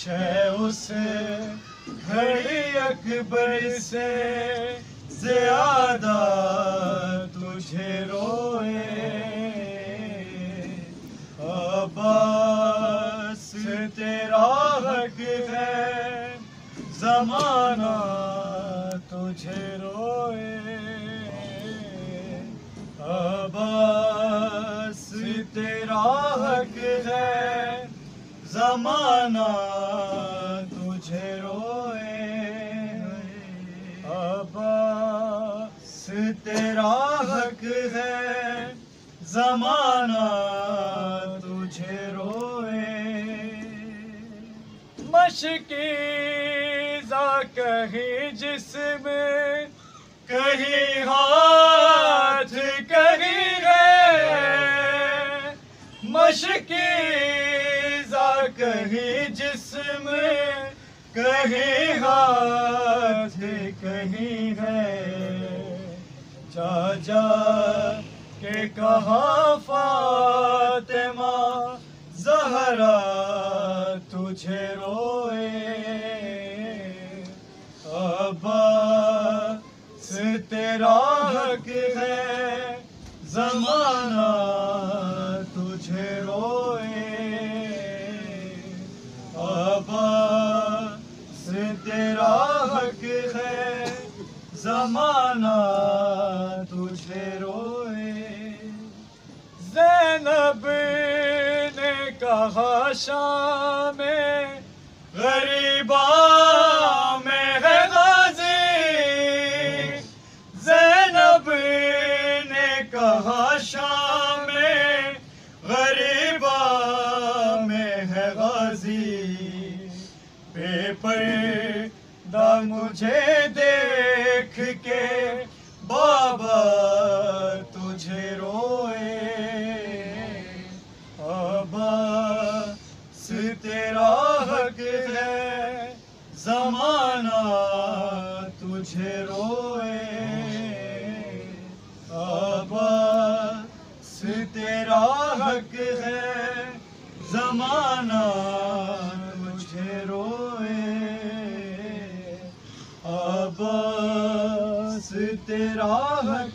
شے اس گھڑی اکبر سے زیادہ تجھے روئے عباس تیرا حق ہے زمانہ تجھے روئے عباس تیرا حق ہے زمانہ تجھے روئے عباس تیرا حق ہے زمانہ تجھے روئے مشکیزہ کہیں جسم کہیں ہاتھ کہیں ہے مشکیزہ کہیں جسم کہیں ہاتھ کہیں ہے جا جا کہ کہا فاطمہ زہرا تجھے روئے عباس تیرا حق ہے زمانہ تجھے روئے عباس تیرا حق ہے زمانہ تجھے روئے زینب نے کہا شام غریباں میں ہے غازی زینب نے کہا شام غریباں میں ہے غازی بے پردہ مجھے دیکھ کے بابا تجھے روئے عباس تیرا حق ہے زمانہ تجھے روئے عباس تیرا حق ہے زمانہ تجھے روئے عباس تیرا حق